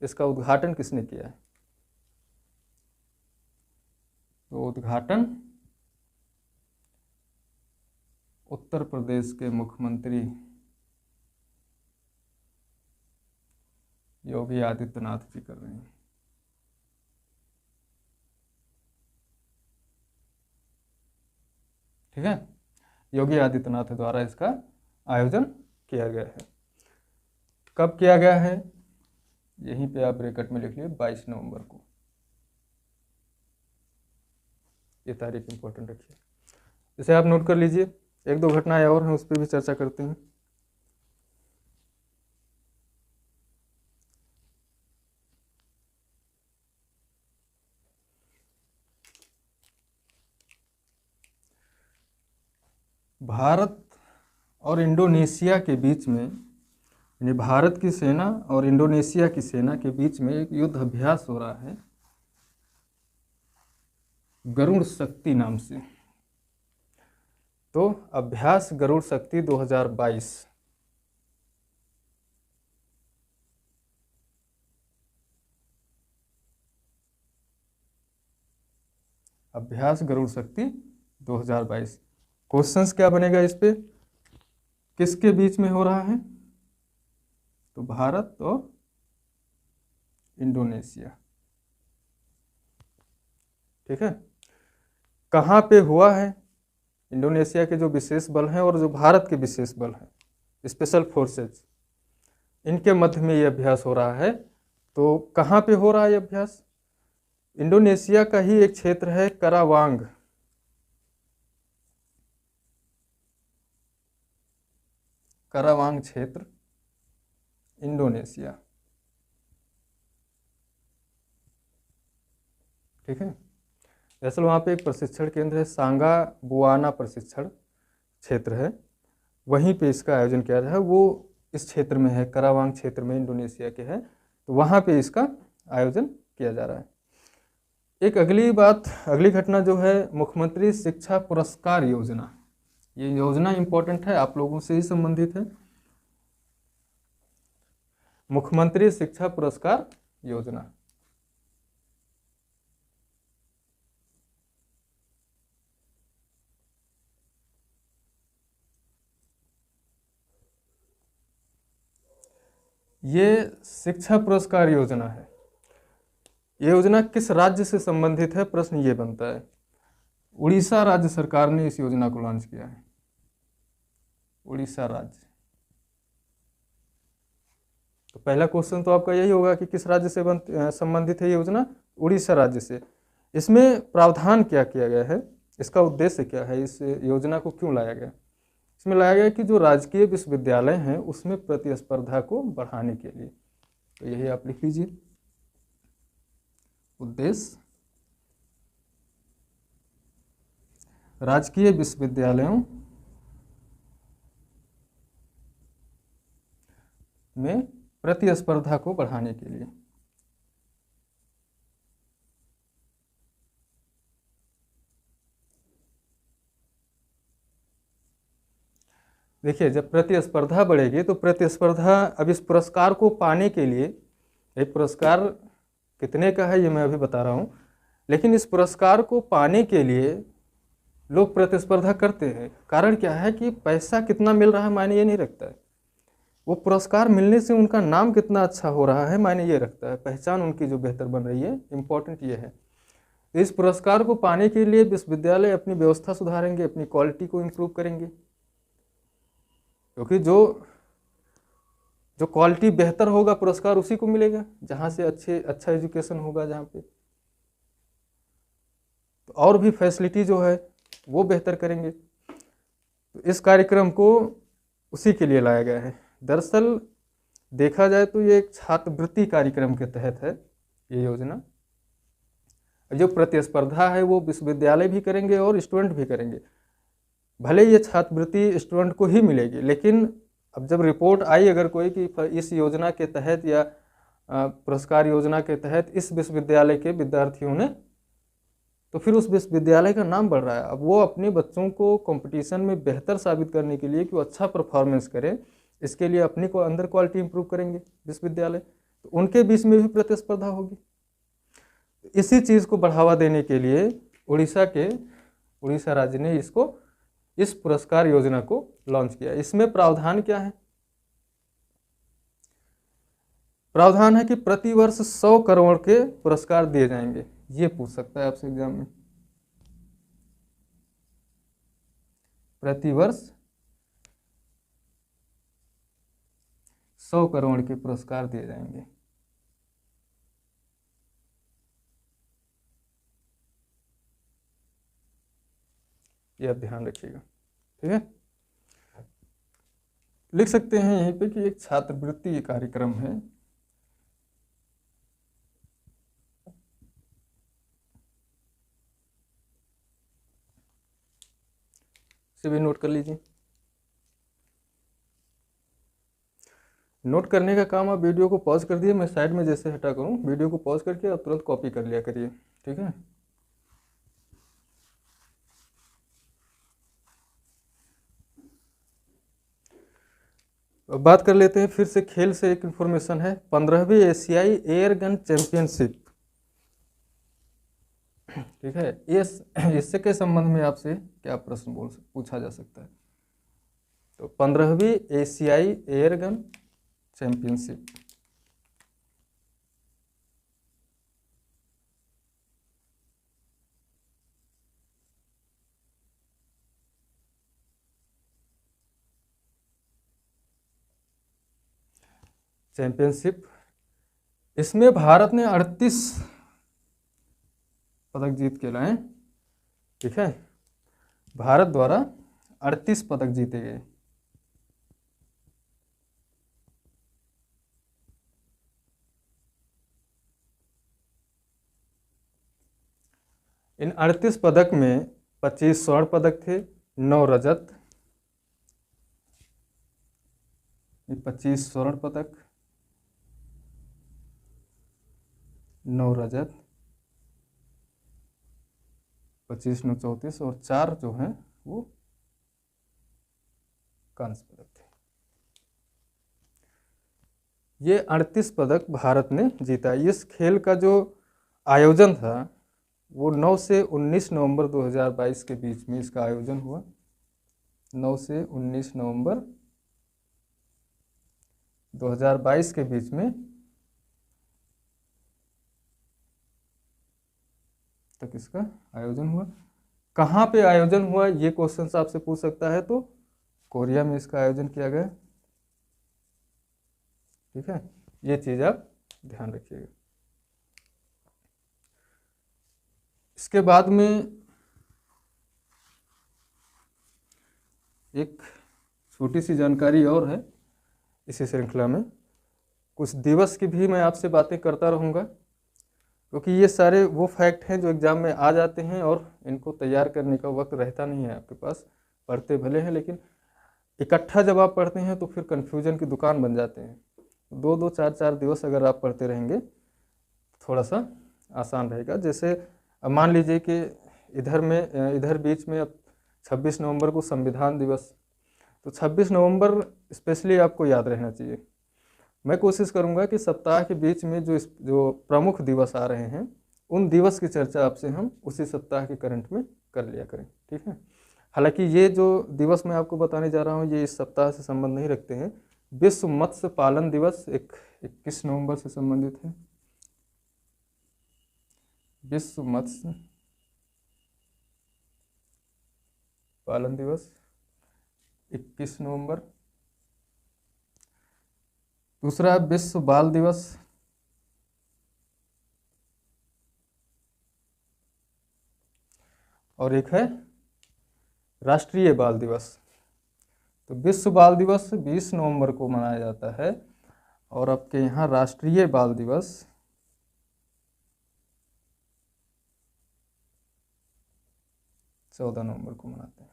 S1: इसका उद्घाटन किसने किया है। तो उद्घाटन उत्तर प्रदेश के मुख्यमंत्री योगी आदित्यनाथ जी कर रहे हैं, ठीक है। योगी आदित्यनाथ द्वारा इसका आयोजन किया गया है। कब किया गया है, यहीं पे आप ब्रैकेट में लिख लीजिए, 22 नवंबर को। ये तारीख इंपॉर्टेंट रखिए, इसे आप नोट कर लीजिए। एक दो घटनाएं और हैं, उस पर भी चर्चा करते हैं। भारत और इंडोनेशिया के बीच में, यानी भारत की सेना और इंडोनेशिया की सेना के बीच में एक युद्ध अभ्यास हो रहा है गरुड़ शक्ति नाम से। तो अभ्यास गरुड़ शक्ति 2022 अभ्यास गरुड़ शक्ति 2022। क्वेश्चंस क्या बनेगा इस पे, किसके बीच में हो रहा है, तो भारत और इंडोनेशिया, ठीक है। कहाँ पे हुआ है, इंडोनेशिया के जो विशेष बल हैं और जो भारत के विशेष बल हैं, स्पेशल फोर्सेज, इनके मध्य में ये अभ्यास हो रहा है। तो कहाँ पे हो रहा है ये अभ्यास, इंडोनेशिया का ही एक क्षेत्र है करावांग, करावांग क्षेत्र, इंडोनेशिया, ठीक है। दरअसल वहाँ पे एक प्रशिक्षण केंद्र है, सांगा बुआना प्रशिक्षण क्षेत्र है, वहीं पे इसका आयोजन किया रहा है। वो इस क्षेत्र में है, करावांग क्षेत्र में इंडोनेशिया के है, तो वहाँ पे इसका आयोजन किया जा रहा है। एक अगली बात, अगली घटना जो है मुख्यमंत्री शिक्षा पुरस्कार योजना। ये योजना इंपॉर्टेंट है, आप लोगों से ही संबंधित है। मुख्यमंत्री शिक्षा पुरस्कार योजना ये शिक्षा पुरस्कार योजना है। ये योजना किस राज्य से संबंधित है, प्रश्न ये बनता है। उड़ीसा राज्य सरकार ने इस योजना को लॉन्च किया है। उड़ीसा राज्य। तो पहला क्वेश्चन तो आपका यही होगा कि किस राज्य से संबंधित है ये योजना, उड़ीसा राज्य से। इसमें प्रावधान क्या किया गया है, इसका उद्देश्य क्या है, इस योजना को क्यों लाया गया। इसमें लाया गया कि जो राजकीय विश्वविद्यालय हैं उसमें प्रतिस्पर्धा को बढ़ाने के लिए। तो यही आप लिख लीजिए, उद्देश्य राजकीय विश्वविद्यालयों में प्रतिस्पर्धा को बढ़ाने के लिए। देखिए, जब प्रतिस्पर्धा बढ़ेगी तो प्रतिस्पर्धा, अब इस पुरस्कार को पाने के लिए, ये पुरस्कार कितने का है ये मैं अभी बता रहा हूँ, लेकिन इस पुरस्कार को पाने के लिए लोग प्रतिस्पर्धा करते हैं। कारण क्या है कि पैसा कितना मिल रहा है मायने ये नहीं रखता है, वो पुरस्कार मिलने से उनका नाम कितना अच्छा हो रहा है मायने ये रखता है, पहचान उनकी जो बेहतर बन रही है, इम्पोर्टेंट ये है। इस पुरस्कार को पाने के लिए विश्वविद्यालय अपनी व्यवस्था सुधारेंगे, अपनी क्वालिटी को इम्प्रूव करेंगे, क्योंकि जो क्वालिटी बेहतर होगा पुरस्कार उसी को मिलेगा, जहाँ से अच्छा एजुकेशन होगा, जहाँ पे तो और भी फैसिलिटी जो है वो बेहतर करेंगे। तो इस कार्यक्रम को उसी के लिए लाया गया है। दरअसल देखा जाए तो ये एक छात्रवृत्ति कार्यक्रम के तहत है ये योजना। जो प्रतिस्पर्धा है वो विश्वविद्यालय भी करेंगे और स्टूडेंट भी करेंगे। भले ये छात्रवृत्ति स्टूडेंट को ही मिलेगी, लेकिन अब जब रिपोर्ट आई अगर कोई कि इस योजना के तहत या पुरस्कार योजना के तहत इस विश्वविद्यालय के विद्यार्थियों ने, तो फिर उस विश्वविद्यालय का नाम बढ़ रहा है। अब वो अपने बच्चों को कंपटीशन में बेहतर साबित करने के लिए कि वो अच्छा परफॉर्मेंस करें, इसके लिए अपने को अंदर क्वालिटी इंप्रूव करेंगे विश्वविद्यालय, तो उनके बीच में भी प्रतिस्पर्धा होगी। इसी चीज़ को बढ़ावा देने के लिए उड़ीसा राज्य ने इस पुरस्कार योजना को लॉन्च किया। इसमें प्रावधान क्या है? प्रावधान है कि प्रतिवर्ष 100 करोड़ के पुरस्कार दिए जाएंगे। ये पूछ सकता है आपसे एग्जाम में, प्रतिवर्ष 100 करोड़ के पुरस्कार दिए जाएंगे। ये आप ध्यान रखिएगा, ठीक है। लिख सकते हैं यहीं पे कि एक छात्रवृत्ति कार्यक्रम है। इसे भी नोट कर लीजिए। नोट करने का काम आप वीडियो को पॉज कर दिए, मैं साइड में जैसे हटा करूं, वीडियो को पॉज करके आप तुरंत कॉपी कर लिया करिए, ठीक है। अब बात कर लेते हैं फिर से खेल से। एक इन्फॉर्मेशन है, 15वीं एशियाई एयर गन चैंपियनशिप, ठीक है। इससे के संबंध में आपसे क्या प्रश्न पूछा जा सकता है? तो 15वीं एशियाई एयर गन चैंपियनशिप, इसमें भारत ने 38 पदक जीत के लाए, ठीक है। भारत द्वारा 38 पदक जीते गए। इन 38 पदक में 25 स्वर्ण पदक थे, 9 रजत, ये 25 स्वर्ण पदक, 9 रजत, 25 9 34 और 4 जो हैं वो कांस्य पदक थे। ये 38 पदक भारत ने जीता। इस खेल का जो आयोजन था वो 9 से 19 नवंबर 2022 के बीच में इसका आयोजन हुआ। 9 से 19 नवंबर 2022 के बीच में तक इसका आयोजन हुआ। कहाँ पे आयोजन हुआ ये क्वेश्चन आपसे पूछ सकता है, तो कोरिया में इसका आयोजन किया गया। ठीक है, ये चीज़ आप ध्यान रखिएगा। इसके बाद में एक छोटी सी जानकारी और है इसी श्रृंखला में। कुछ दिवस की भी मैं आपसे बातें करता रहूँगा, क्योंकि ये सारे वो फैक्ट हैं जो एग्ज़ाम में आ जाते हैं और इनको तैयार करने का वक्त रहता नहीं है आपके पास। पढ़ते भले हैं लेकिन इकट्ठा जब आप पढ़ते हैं तो फिर कन्फ्यूजन की दुकान बन जाते हैं। 2-2 4-4 दिवस अगर आप पढ़ते रहेंगे थोड़ा सा आसान रहेगा। जैसे अब मान लीजिए कि इधर बीच में अब 26 नवंबर को संविधान दिवस, तो 26 नवंबर स्पेशली आपको याद रहना चाहिए। मैं कोशिश करूंगा कि सप्ताह के बीच में जो प्रमुख दिवस आ रहे हैं उन दिवस की चर्चा आपसे हम उसी सप्ताह के करंट में कर लिया करें। ठीक है, हालांकि ये जो दिवस मैं आपको बताने जा रहा हूँ ये इस सप्ताह से संबंध नहीं रखते हैं। विश्व मत्स्य पालन दिवस 21 नवंबर से संबंधित है। विश्व मत्स्य पालन दिवस 21 नवंबर। दूसरा विश्व बाल दिवस, और एक है राष्ट्रीय बाल दिवस। तो विश्व बाल दिवस 20 नवंबर को मनाया जाता है और आपके यहाँ राष्ट्रीय बाल दिवस 14 नवंबर को मनाते हैं।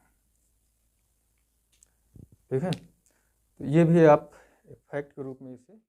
S1: ठीक है, तो ये भी आप फैक्ट के रूप में इसे